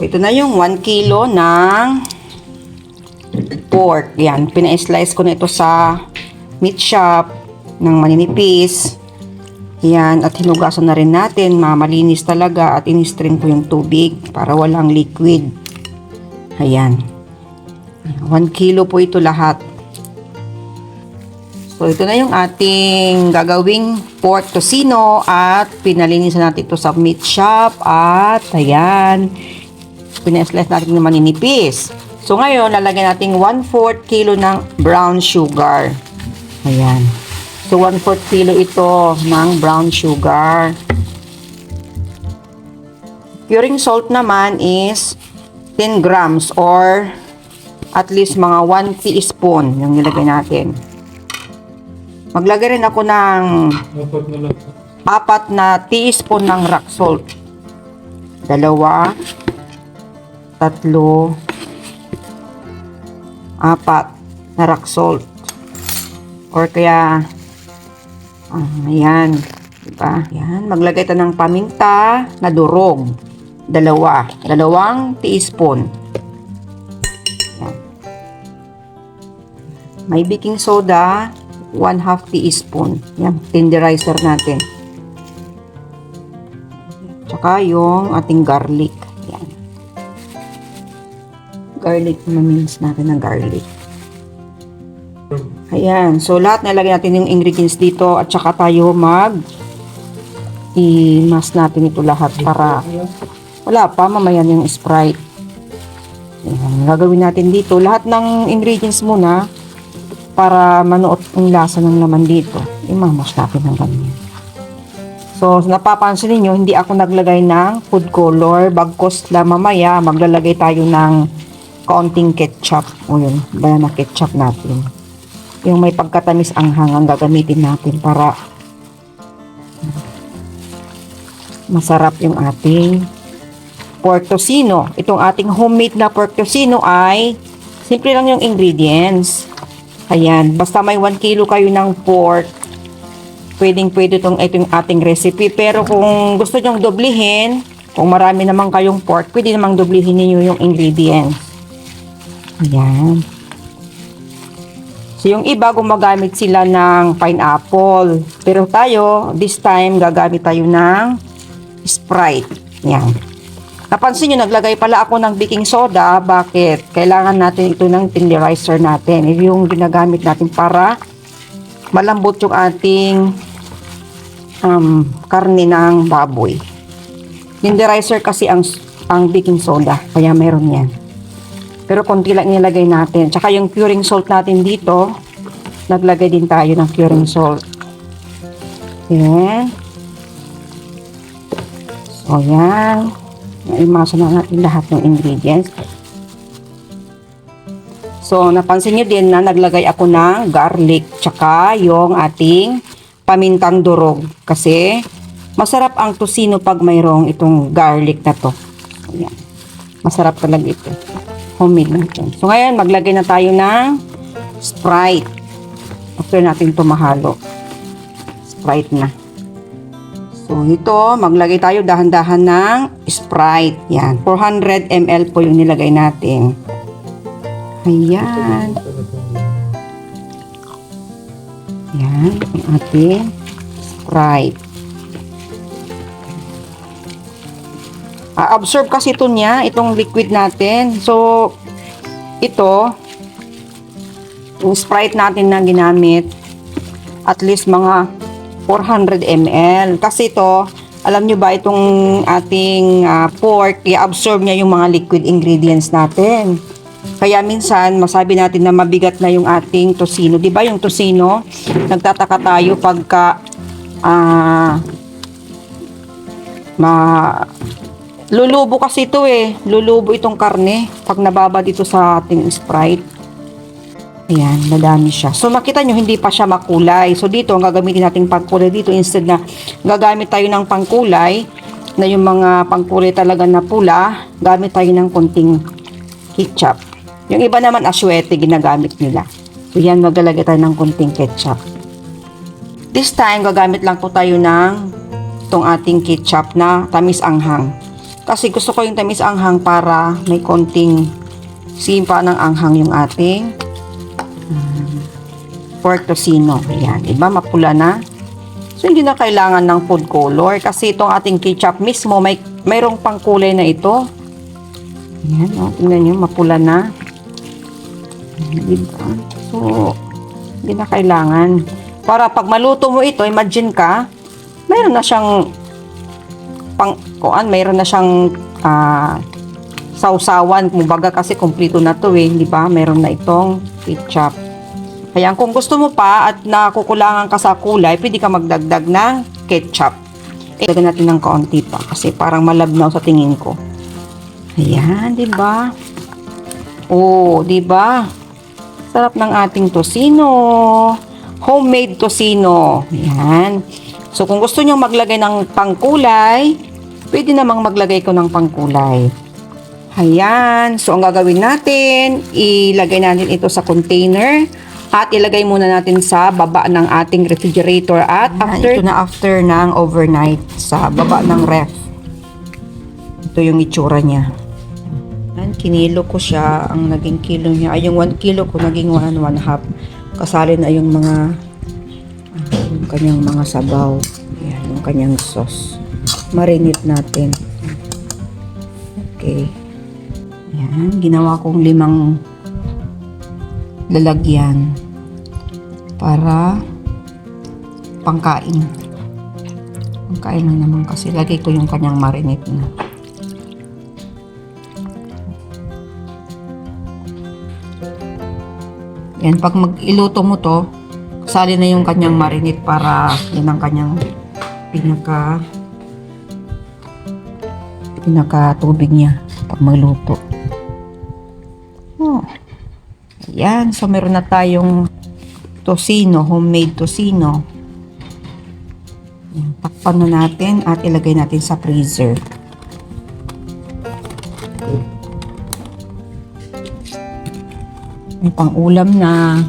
ito na yung 1 kilo ng pork. Yan, pina-slice ko na ito sa meat shop ng maninipis. Yan, at hinugasan na rin natin, malinis talaga, at in-strain ko yung tubig para walang liquid. Ayan. 1 kilo po ito lahat. So, ito na yung ating gagawing pork tocino at pinalinisan natin ito sa meat shop at ayan, pina-slice natin ng maninipis. So, ngayon, lalagyan natin 1/4 kilo ng brown sugar. Ayan. So, 1/4 kilo ito ng brown sugar. Curing salt naman is 10 grams or at least mga 1 teaspoon yung nilagay natin. Maglagay rin ako ng 4 na teaspoon ng rock salt. 2, 3, 4 na rock salt. Or kaya, ayan. Diba? Ayan. Maglagay tayo ng paminta na durog. 2 teaspoon. Ayan. May baking soda, 1/2 teaspoon. Yan, tenderizer natin. Tsaka yung ating garlic. Yan. Garlic, mamins natin ng garlic. Ayan, so lahat nilagay natin yung ingredients dito at saka tayo i-mash natin ito lahat para wala pa, mamaya yung Sprite. Ayan, gagawin natin dito lahat ng ingredients muna para manuot ang lasa ng laman dito. Imamash natin ng ganyan. So, napapansin niyo hindi ako naglagay ng food color. Bagkos mamaya, maglalagay tayo ng kaunting ketchup. O yun, banana ketchup natin. Yung may pagkatamis anghang ang gagamitin natin para masarap yung ating pork tocino. Itong ating homemade na pork tocino ay simple lang yung ingredients. Ayan, basta may 1 kilo kayo ng pork, pwedeng-pwede itong ating recipe. Pero kung gusto nyong doblihin, kung marami naman kayong pork, pwede namang doblihin niyo yung ingredients. Ayan. So, yung iba gumagamit sila ng pineapple. Pero tayo, this time, gagamit tayo ng Sprite. Ayan. Napansin nyo, naglagay pala ako ng baking soda. Bakit? Kailangan natin ito ng tenderizer natin. Yung ginagamit natin para malambot yung ating karne ng baboy. Tenderizer kasi ang baking soda. Kaya meron yan. Pero konti lang nilagay natin. Tsaka yung curing salt natin dito, naglagay din tayo ng curing salt. Ayan. So, yan. Imasa na natin lahat ng ingredients. So, napansin nyo din na naglagay ako ng garlic tsaka yung ating pamintang durog. Kasi, masarap ang tocino pag mayroong itong garlic na to. Ayan. Masarap talaga ito. Homemade natin. So, ngayon, maglagay na tayo ng Sprite. After natin ito mahalo. Sprite na. So, ito, maglagay tayo dahan-dahan ng Sprite. Yan. 400 ml po yung nilagay natin. Ayan. Yan. Yung ating Sprite. Absorb kasi ito niya, itong liquid natin. So, ito, yung Sprite natin na ginamit, at least mga 400 ml. Kasi ito, alam nyo ba itong ating pork, i-absorb niya yung mga liquid ingredients natin. Kaya minsan, masabi natin na mabigat na yung ating tocino. Diba yung tocino, nagtataka tayo pagka lulubo kasi ito lulubo itong karne pag nababa dito sa ating Sprite. Ayan, madami siya. So, makita nyo, hindi pa siya makulay. So, dito, ang gagamitin natin pangkulay dito, instead na gagamit tayo ng pangkulay, na yung mga pangkulay talaga na pula, gamit tayo ng konting ketchup. Yung iba naman, aswete, ginagamit nila. So, yan, maglalagay tayo ng konting ketchup. This time, gagamit lang po tayo ng itong ating ketchup na tamis anghang. Kasi gusto ko yung tamis anghang para may konting simpa ng anghang yung ating pork tocino. Ayan, diba? Mapula na. So, hindi na kailangan ng food color kasi itong ating ketchup mismo, mayroong pang kulay na ito. Ayan, tingnan nyo, mapula na. Ayan, diba? So, hindi na kailangan. Para pag maluto mo ito, imagine ka, mayroon na siyang mayroon na siyang sausawan. Kumbaga kasi kumpleto na to di ba? Mayroon na itong ketchup. Kaya kung gusto mo pa at nakukulangan ka sa kulay, pwede ka magdagdag ng ketchup. Dagdagan natin ng kaunti pa kasi parang malabnaw sa tingin ko. Ayan, di ba? Oh, di ba? Sarap ng ating tocino. Homemade tocino. Ayan. So, kung gusto nyo maglagay ng pangkulay, pwede namang maglagay ko ng pangkulay. Ayan. So, ang gagawin natin, ilagay natin ito sa container at ilagay muna natin sa baba ng ating refrigerator at after ng overnight sa baba ng ref. Ito yung itsura niya. Ayan, kinilo ko siya. Ang naging kilo niya, ay yung 1 kilo ko naging 1.5. Kasali na yung mga yung kanyang mga sabaw. Ayan, yung kanyang sauce. Marinate natin. Okay. Ayan, ginawa kong 5 lalagyan para pangkain. Pangkain lang naman kasi lagay ko yung kanyang marinate na. Yan, pag mag-iluto mo to, sali na yung kanyang marinate para yan ang kanyang pinaka tubig niya pag magluto. Oh. Ayan, so meron na tayong tocino, homemade tocino. Ayan, takpan na natin at ilagay natin sa freezer. May pang-ulam na.